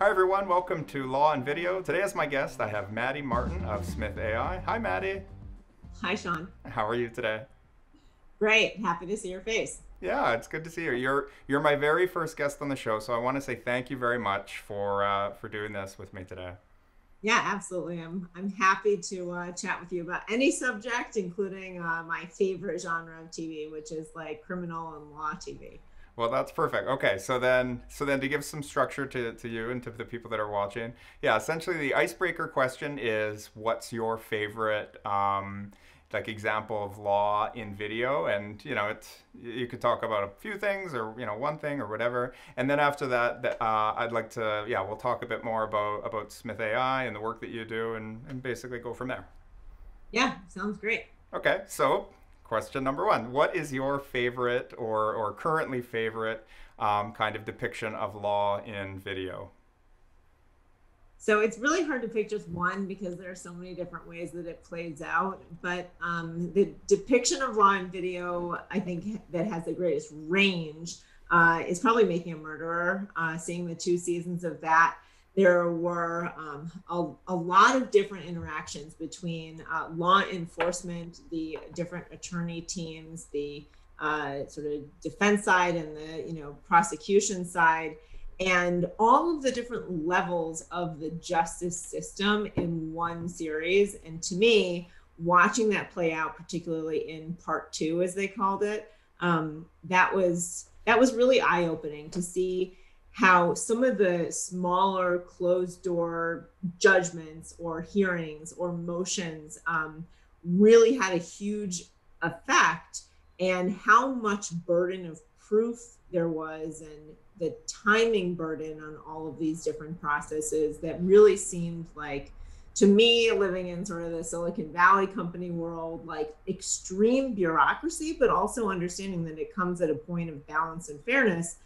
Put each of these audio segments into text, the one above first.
Hi everyone, welcome to Law and Video. Today as my guest I have Maddie Martin of Smith AI. Hi Maddie, Hi, Sean. how are you today? Great. Happy to see your face. Yeah, it's good to see you. You're my very first guest on the show, so I want to say thank you very much for doing this with me today. Yeah, absolutely. I'm happy to chat with you about any subject, including my favorite genre of TV, which is like criminal and law TV. Well, that's perfect. Okay, so then to give some structure to you and to the people that are watching, yeah, essentially the icebreaker question is what's your favorite like example of law in video? And it's you could talk about a few things or one thing or whatever. And then after that, I'd like to yeah, we'll talk a bit more about Smith AI and the work that you do and basically go from there. Yeah, sounds great. Okay, so question number one. What is your favorite or currently favorite kind of depiction of law in video? So it's really hard to pick just one because there are so many different ways that it plays out. But the depiction of law in video, I think, that has the greatest range is probably Making a Murderer. Seeing the two seasons of that, there were a lot of different interactions between law enforcement, the different attorney teams, the sort of defense side and the prosecution side, and all of the different levels of the justice system in one series. And to me, watching that play out, particularly in part two, as they called it, that was really eye opening to see how some of the smaller closed door judgments or hearings or motions really had a huge effect, and how much burden of proof there was, and the timing burden on all of these different processes that really seemed like, to me, living in sort of the Silicon Valley company world, like extreme bureaucracy, but also understanding that it comes at a point of balance and fairness.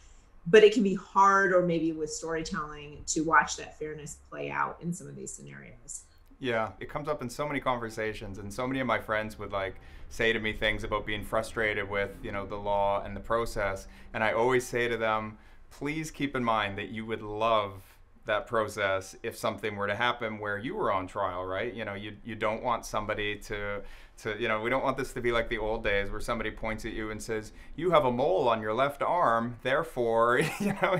But it can be hard, or maybe with storytelling, to watch that fairness play out in some of these scenarios. Yeah, it comes up in so many conversations, and so many of my friends would like say to me things about being frustrated with the law and the process, and I always say to them, please keep in mind that you would love that process if something were to happen where you were on trial, right? You don't want somebody to we don't want this to be like the old days where somebody points at you and says you have a mole on your left arm, therefore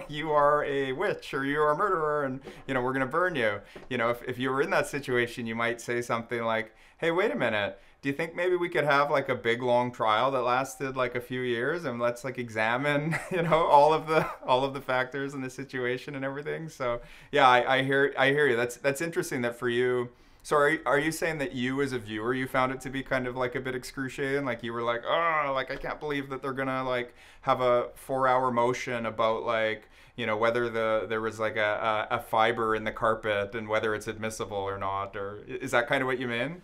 you are a witch or you are a murderer, and we're going to burn you. If you were in that situation, you might say something like, hey, wait a minute, do you think maybe we could have like a big long trial that lasted like a few years, and let's like examine all of the factors in the situation and everything? So yeah, I hear you. That's interesting that for you. So are you saying that you as a viewer, you found it to be kind of like a bit excruciating? Like you were like, oh, like I can't believe that they're gonna like have a 4 hour motion about like whether there was like a fiber in the carpet and whether it's admissible or not, or is that kind of what you mean?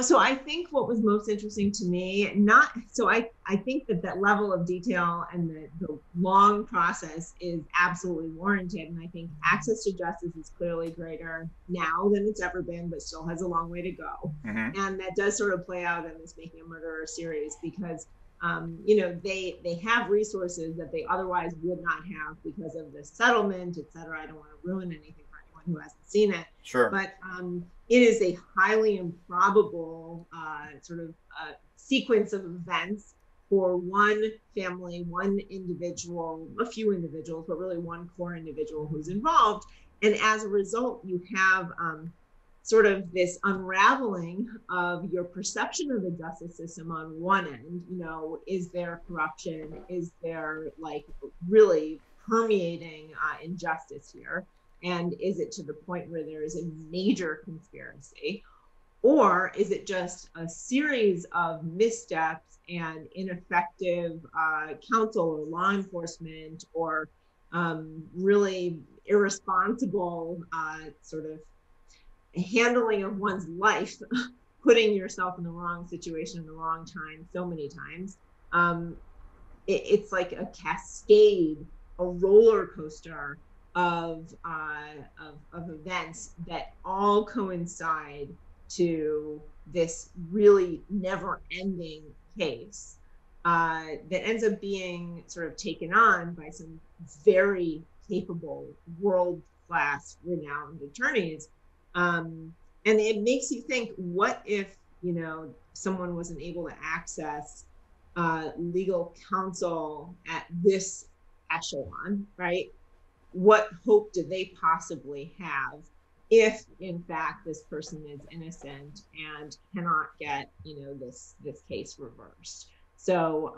So I think what was most interesting to me, not so I think that that level of detail and the long process is absolutely warranted. And I think access to justice is clearly greater now than it's ever been, but still has a long way to go. Mm-hmm. And that does sort of play out in this Making a Murderer series, because they have resources that they otherwise would not have because of the settlement, et cetera. I don't want to ruin anything for anyone who hasn't seen it, Sure. but it is a highly improbable sort of sequence of events for one family, one individual, a few individuals, but really one core individual who's involved. And as a result, you have sort of this unraveling of your perception of the justice system on one end. Is there corruption? Is there like really permeating injustice here? And is it to the point where there is a major conspiracy? Or is it just a series of missteps and ineffective counsel or law enforcement, or really irresponsible sort of handling of one's life, putting yourself in the wrong situation in the wrong time so many times? Um, it's like a cascade, a roller coaster of events that all coincide to this really never-ending case that ends up being sort of taken on by some very capable, world class renowned attorneys. And it makes you think, what if, someone wasn't able to access legal counsel at this echelon, right? What hope do they possibly have if in fact this person is innocent and cannot get this case reversed? So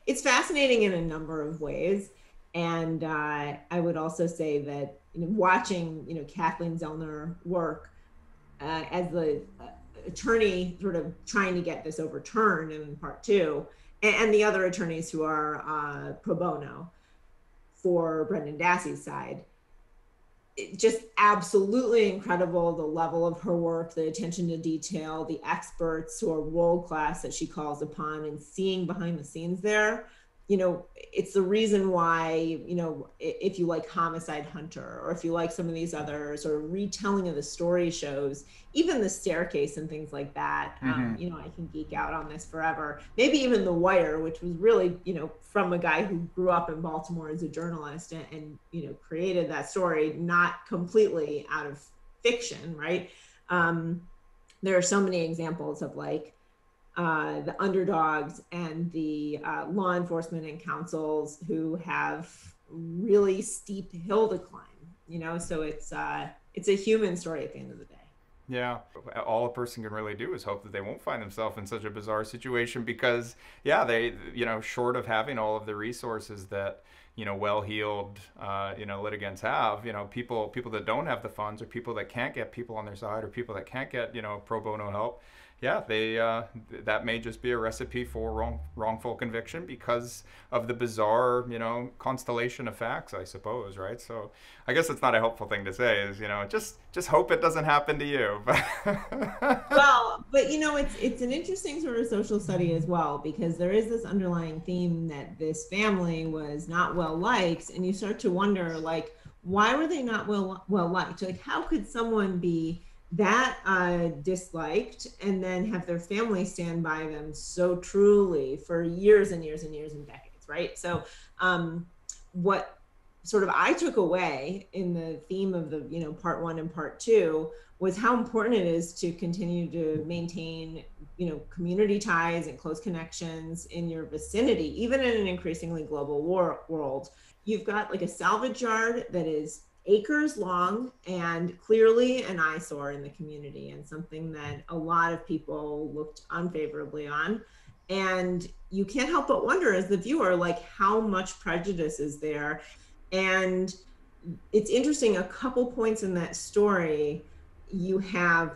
it's fascinating in a number of ways. And I would also say that watching Kathleen Zellner work as the attorney sort of trying to get this overturned in part two, and the other attorneys who are pro bono for Brendan Dassey's side, just absolutely incredible, the level of her work, the attention to detail, the experts who are world class that she calls upon, and seeing behind the scenes there. It's the reason why, if you like Homicide Hunter, or if you like some of these other sort of retelling of the story shows, even The Staircase and things like that, I can geek out on this forever. Maybe even The Wire, which was really, from a guy who grew up in Baltimore as a journalist and created that story, not completely out of fiction, right? There are so many examples of the underdogs and the law enforcement and councils who have really steep hill to climb, so it's a human story at the end of the day. Yeah, all a person can really do is hope that they won't find themselves in such a bizarre situation, because they, short of having all of the resources that well-heeled litigants have, people that don't have the funds, or people that can't get people on their side, or people that can't get pro bono help, they that may just be a recipe for wrongful conviction because of the bizarre constellation of facts, I suppose, right? So I guess it's not a helpful thing to say, is just hope it doesn't happen to you. Well, but it's an interesting sort of social study as well, because there is this underlying theme that this family was not well liked, and you start to wonder, why were they not well liked? How could someone be that disliked and then have their family stand by them so truly for years and years and years and decades, right? So what sort of I took away in the theme of the part one and part two was how important it is to continue to maintain community ties and close connections in your vicinity, even in an increasingly global world. You've got a salvage yard that is acres long and clearly an eyesore in the community, and something that a lot of people looked unfavorably on. And you can't help but wonder as the viewer, how much prejudice is there. And it's interesting, a couple points in that story, you have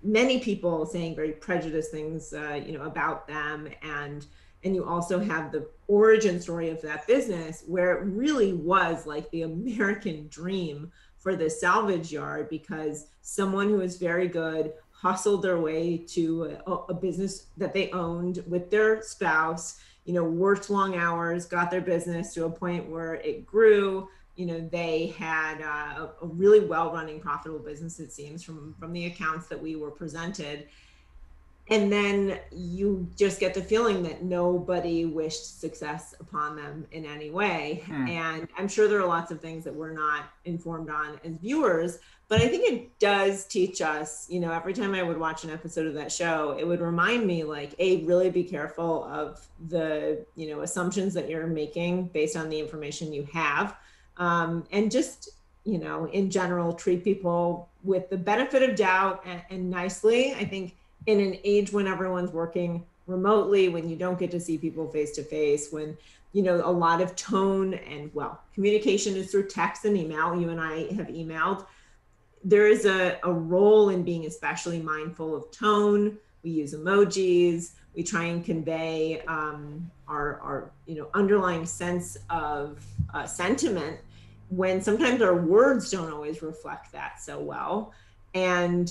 many people saying very prejudiced things about them, and you also have the origin story of that business, where it really was the American dream for the salvage yard, because someone who was very good hustled their way to a business that they owned with their spouse, worked long hours, got their business to a point where it grew. They had a really well-running, profitable business, it seems, from the accounts that we were presented. And then you just get the feeling that nobody wished success upon them in any way. And I'm sure there are lots of things that we're not informed on as viewers, but I think it does teach us, every time I would watch an episode of that show, it would remind me really be careful of the, assumptions that you're making based on the information you have. And just, in general, treat people with the benefit of doubt and nicely. I think in an age when everyone's working remotely, when you don't get to see people face to face, when, a lot of tone and communication is through text and email. You and I have emailed. There is a role in being especially mindful of tone. We use emojis. We try and convey our underlying sense of sentiment, when sometimes our words don't always reflect that so well. And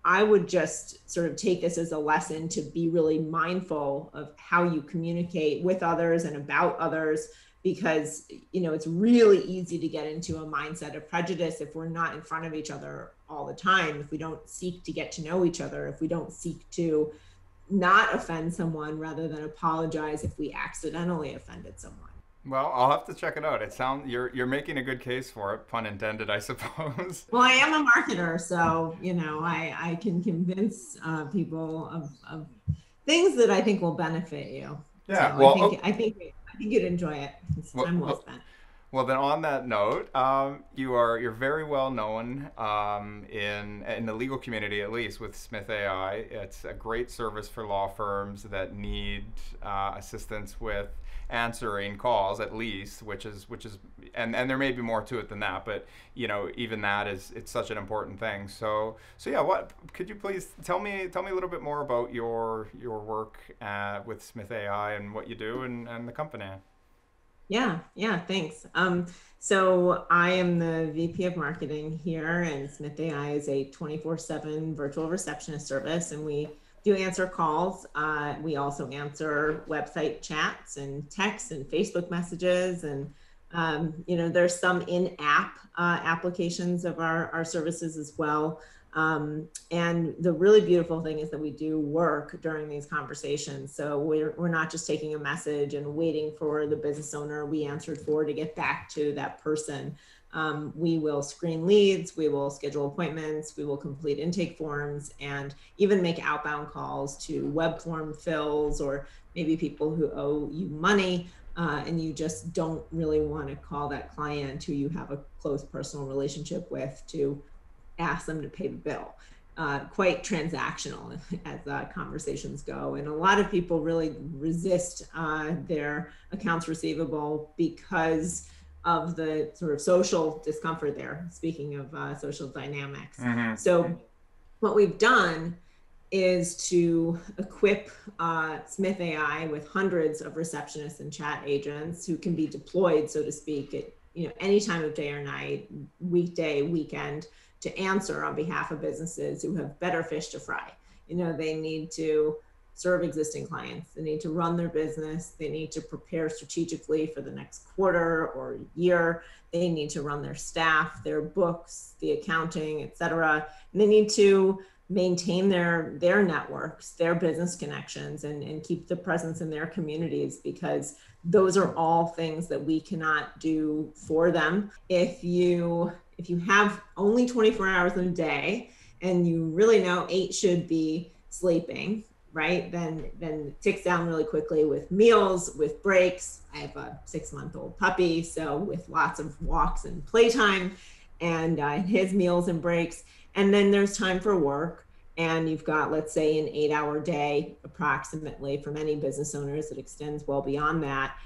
I would just sort of take this as a lesson to be really mindful of how you communicate with others and about others, because, it's really easy to get into a mindset of prejudice if we're not in front of each other all the time, if we don't seek to get to know each other, if we don't seek to not offend someone rather than apologize if we accidentally offended someone. Well, I'll have to check it out. It sounds you're making a good case for it, pun intended, I suppose. Well, I am a marketer, so I can convince people of things that I think will benefit you. So Yeah. Well, I think you'd enjoy it. It's well, time well well, spent. well, then on that note, you're very well known in the legal community, at least with Smith AI. It's a great service for law firms that need assistance with answering calls, at least, which is, and there may be more to it than that, but even that is it's such an important thing. So yeah, what could you please tell me a little bit more about your work with Smith AI and what you do and the company. Yeah, thanks. So I am the VP of marketing here, and Smith AI is a 24/7 virtual receptionist service, and we do answer calls. We also answer website chats and texts and Facebook messages, and there's some in-app applications of our services as well. And the really beautiful thing is that we do work during these conversations. So we're not just taking a message and waiting for the business owner we answered for to get back to that person. We will screen leads, we will schedule appointments, we will complete intake forms, and even make outbound calls to web form fills, or maybe people who owe you money. And you just don't really want to call that client who you have a close personal relationship with to ask them to pay the bill. Quite transactional as conversations go. And a lot of people really resist their accounts receivable because of the sort of social discomfort there, speaking of social dynamics. Mm-hmm. So what we've done is to equip Smith AI with hundreds of receptionists and chat agents who can be deployed, so to speak, at any time of day or night, weekday, weekend, to answer on behalf of businesses who have better fish to fry. They need to serve existing clients. They need to run their business. They need to prepare strategically for the next quarter or year. They need to run their staff, their books, the accounting, et cetera. And they need to maintain their networks, their business connections, and keep the presence in their communities, because those are all things that we cannot do for them. If you have only 24 hours in a day and you really know 8 should be sleeping, right? Then it ticks down really quickly with meals, with breaks. I have a 6-month-old puppy, so with lots of walks and playtime, and his meals and breaks. And then there's time for work. And you've got, let's say, an 8-hour day approximately. For many business owners, it extends well beyond that.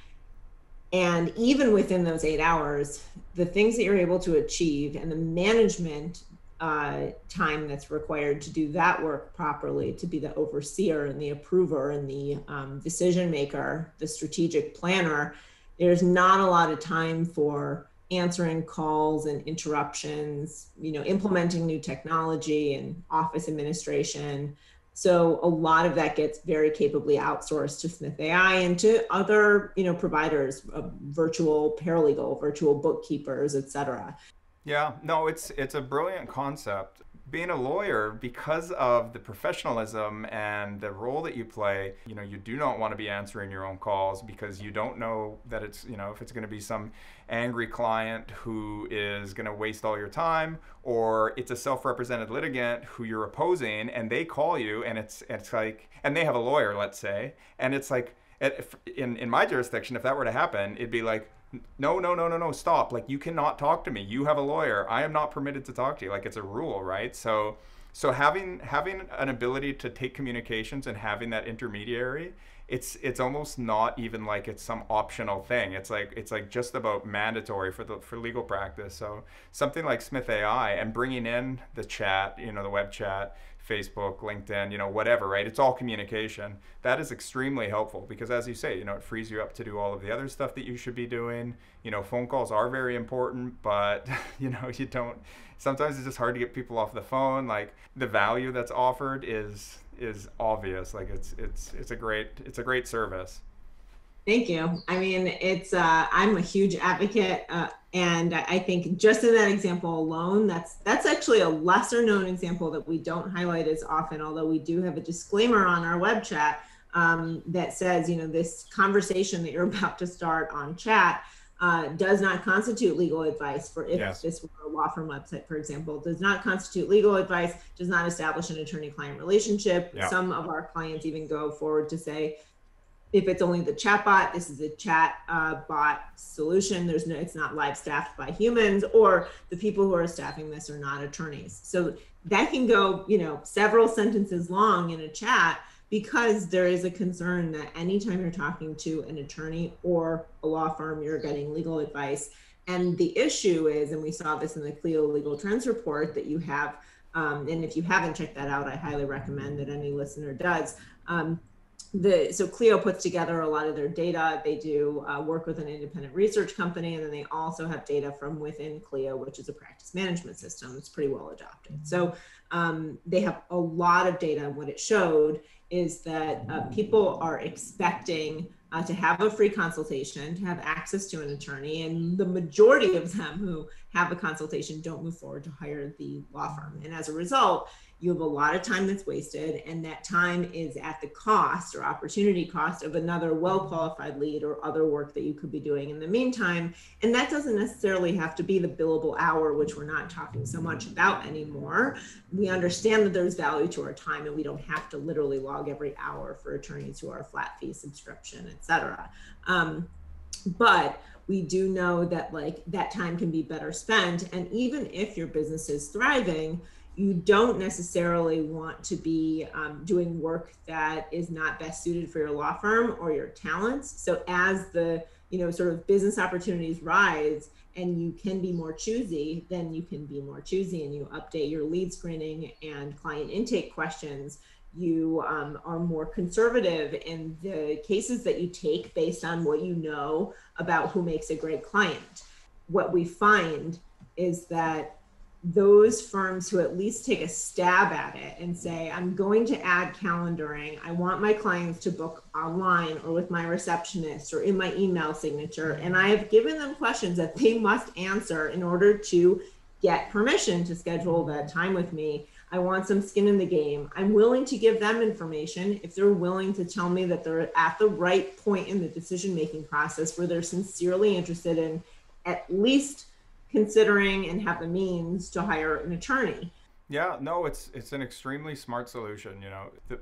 And even within those 8 hours, the things that you're able to achieve and the management time that's required to do that work properly, to be the overseer and the approver and the decision maker, the strategic planner, there's not a lot of time for answering calls and interruptions, implementing new technology and office administration. So a lot of that gets very capably outsourced to Smith AI and to other, providers, virtual paralegal, virtual bookkeepers, et cetera. Yeah, no, it's a brilliant concept. Being a lawyer, because of the professionalism and the role that you play, you do not want to be answering your own calls because you don't know that it's, if it's going to be some angry client who is going to waste all your time, or it's a self-represented litigant who you're opposing and they call you and it's like, and they have a lawyer, let's say, and it's like, in my jurisdiction, if that were to happen, it'd be like, no, stop. Like, you cannot talk to me. You have a lawyer. I am not permitted to talk to you. Like, it's a rule, right? So having an ability to take communications and having that intermediary, it's almost not even like it's some optional thing. It's like just about mandatory for legal practice. So something like Smith AI and bringing in the chat, the web chat, Facebook, LinkedIn, whatever, right? It's all communication. That is extremely helpful because, as you say, it frees you up to do all of the other stuff that you should be doing. Phone calls are very important, but, you don't, sometimes it's just hard to get people off the phone. Like, the value that's offered is obvious. Like, it's a great service. Thank you. I mean, I'm a huge advocate, and I think just in that example alone, that's actually a lesser known example that we don't highlight as often, although we do have a disclaimer on our web chat that says, this conversation that you're about to start on chat does not constitute legal advice. For if Yes. this were a law firm website, for example, does not constitute legal advice, does not establish an attorney-client relationship. Yeah. Some of our clients even go forward to say, if it's only the chat bot, this is a chat bot solution. It's not live staffed by humans, or the people who are staffing this are not attorneys. So that can go, several sentences long in a chat, because there is a concern that anytime you're talking to an attorney or a law firm, you're getting legal advice. And the issue is, and we saw this in the Clio Legal Trends report that you have, and if you haven't checked that out, I highly recommend that any listener does. So Clio puts together a lot of their data. They do work with an independent research company, and then they also have data from within Clio, which is a practice management system. It's pretty well adopted. So they have a lot of data. What it showed is that people are expecting to have a free consultation, to have access to an attorney, and the majority of them who have a consultation don't move forward to hire the law firm. And as a result, you have a lot of time that's wasted, and that time is at the cost or opportunity cost of another well-qualified lead or other work that you could be doing in the meantime. And that doesn't necessarily have to be the billable hour, which we're not talking so much about anymore. We understand that there's value to our time, and we don't have to literally log every hour for attorneys who are flat fee subscription, et cetera. But we do know that that time can be better spent. And even if your business is thriving, you don't necessarily want to be doing work that is not best suited for your law firm or your talents. So as the sort of business opportunities rise and you can be more choosy, then you can be more choosy and you update your lead screening and client intake questions. You are more conservative in the cases that you take based on what you know about who makes a great client. What we find is that those firms who at least take a stab at it and say, I'm going to add calendaring, I want my clients to book online or with my receptionist or in my email signature, and I have given them questions that they must answer in order to get permission to schedule that time with me. I want some skin in the game. I'm willing to give them information if they're willing to tell me that they're at the right point in the decision-making process where they're sincerely interested in at least considering and have the means to hire an attorney. Yeah, no, it's an extremely smart solution.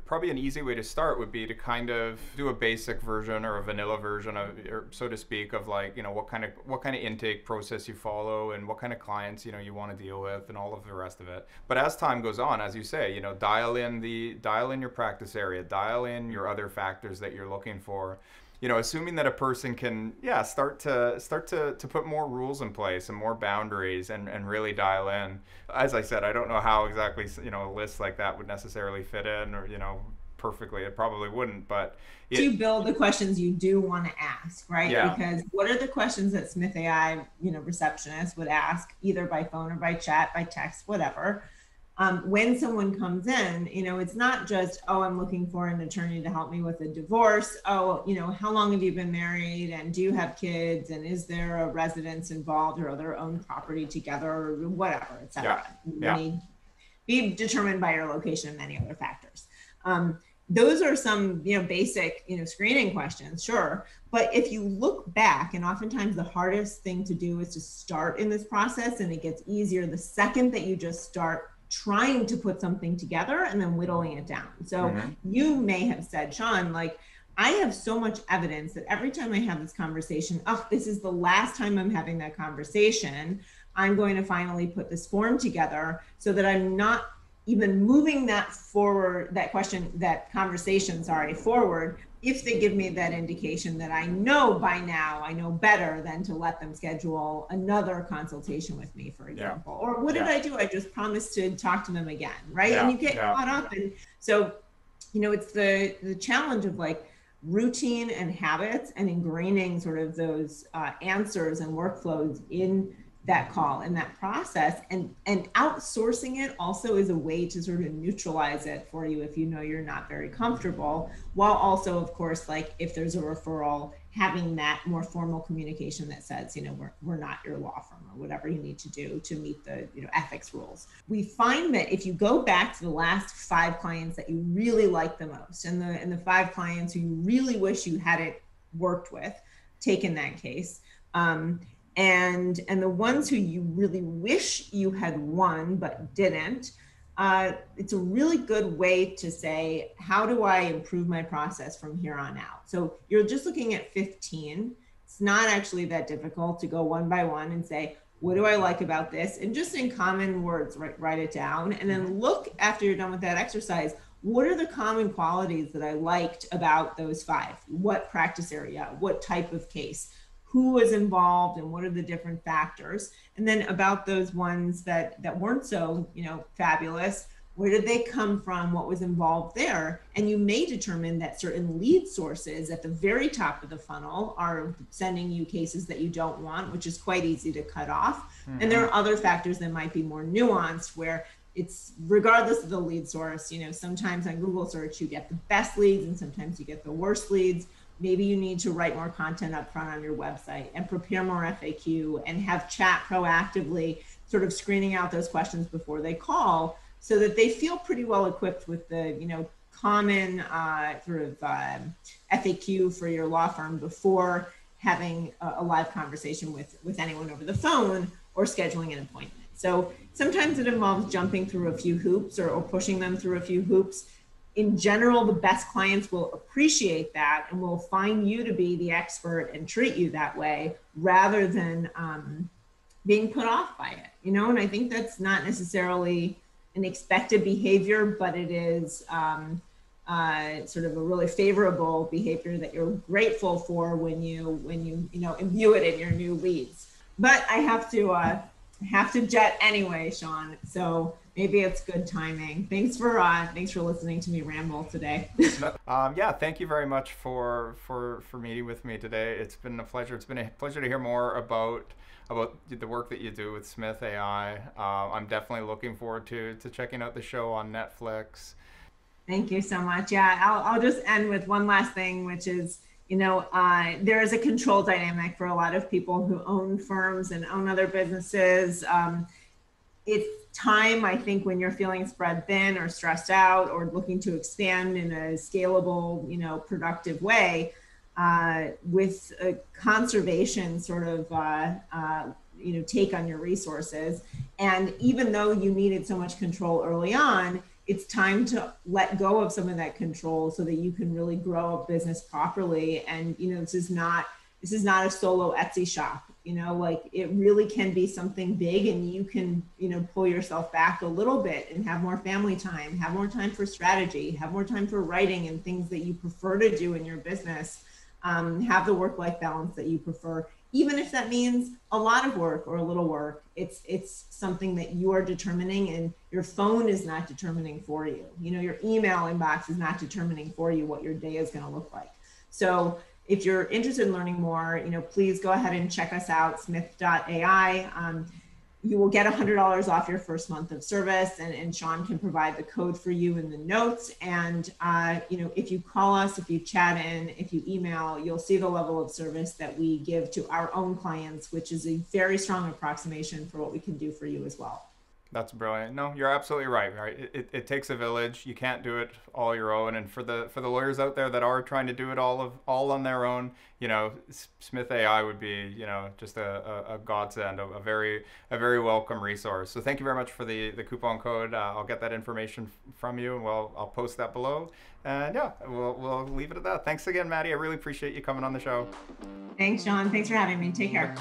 Probably an easy way to start would be to kind of do a basic version or a vanilla version of, or so to speak, of what kind of intake process you follow and what kind of clients you want to deal with and all of the rest of it. But as time goes on, as you say, dial in your practice area, dial in your other factors that you're looking for. Assuming that a person can, start to put more rules in place and more boundaries and really dial in. As I said, I don't know how exactly, a list like that would necessarily fit in or, perfectly. It probably wouldn't, but to build the questions you do want to ask, right? Yeah. Because what are the questions that Smith AI, receptionist would ask either by phone or by chat, by text, whatever. When someone comes in, it's not just, oh, I'm looking for an attorney to help me with a divorce. Oh, how long have you been married? And do you have kids? And is there a residence involved or their own property together or whatever, et cetera? Be determined by your location and many other factors. Those are some, basic, screening questions, sure. But if you look back, and oftentimes the hardest thing to do is to start in this process, and it gets easier the second that you just start trying to put something together and then whittling it down. So you may have said, Sean, I have so much evidence that every time I have this conversation, this is the last time I'm having that conversation. I'm going to finally put this form together so that I'm not even moving that forward, that conversation forward, if they give me that indication that I know by now, I know better than to let them schedule another consultation with me, for example. Or what did I do? I just promised to talk to them again, right? And you get caught up. And so, it's the challenge of routine and habits and ingraining sort of those answers and workflows in that call and that process, and outsourcing it also is a way to sort of neutralize it for you if you're not very comfortable, while also, of course, if there's a referral, having that more formal communication that says, we're not your law firm, or whatever you need to do to meet the, ethics rules. We find that if you go back to the last 5 clients that you really like the most, and the 5 clients who you really wish you hadn't worked with, taken that case, and the ones who you really wish you had won but didn't, it's a really good way to say, how do I improve my process from here on out? So you're just looking at 15. It's not actually that difficult to go one by one and say, what do I like about this? And just in common words, write it down. And then look, after you're done with that exercise, what are the common qualities that I liked about those 5? What practice area? What type of case? Who was involved, and what are the different factors? And then about those ones that weren't so, fabulous, where did they come from? What was involved there? And you may determine that certain lead sources at the very top of the funnel are sending you cases that you don't want, which is quite easy to cut off. Mm-hmm. And there are other factors that might be more nuanced, where it's regardless of the lead source. Sometimes on Google search, you get the best leads, and sometimes you get the worst leads. Maybe you need to write more content up front on your website and prepare more FAQ and have chat proactively, sort of screening out those questions before they call, so that they feel pretty well equipped with the, common FAQ for your law firm before having a live conversation with anyone over the phone or scheduling an appointment. So sometimes it involves jumping through a few hoops or pushing them through a few hoops. In general, the best clients will appreciate that and will find you to be the expert and treat you that way, rather than being put off by it, and I think that's not necessarily an expected behavior, but it is sort of a really favorable behavior that you're grateful for when you imbue it in your new leads. But I have to jet anyway, Sean. So maybe it's good timing. Thanks for listening to me ramble today. Yeah, thank you very much for meeting with me today. It's been a pleasure. It's been a pleasure to hear more about the work that you do with Smith AI. I'm definitely looking forward to checking out the show on Netflix. Thank you so much. Yeah, I'll just end with one last thing, which is, there is a control dynamic for a lot of people who own firms and own other businesses. It's time, I think, when you're feeling spread thin or stressed out or looking to expand in a scalable, productive way, with a conservation sort of, take on your resources. And even though you needed so much control early on, it's time to let go of some of that control so that you can really grow a business properly. And, this is not a solo Etsy shop, it really can be something big, and you can, pull yourself back a little bit and have more family time, have more time for strategy, have more time for writing and things that you prefer to do in your business, have the work-life balance that you prefer. Even if that means a lot of work or a little work, it's something that you are determining, and your phone is not determining for you. Your email inbox is not determining for you what your day is going to look like. So if you're interested in learning more, please go ahead and check us out, smith.ai. You will get $100 off your first month of service, and Sean can provide the code for you in the notes. And, if you call us, if you chat in, if you email, you'll see the level of service that we give to our own clients, which is a very strong approximation for what we can do for you as well. That's brilliant. No, you're absolutely right. It takes a village. You can't do it all your own. And for the lawyers out there that are trying to do it all on their own, Smith AI would be, just a godsend, a very welcome resource. So thank you very much for the coupon code. I'll get that information from you, and I'll post that below. And yeah, we'll leave it at that. Thanks again, Maddie. I really appreciate you coming on the show. Thanks, Sean. Thanks for having me. Take care.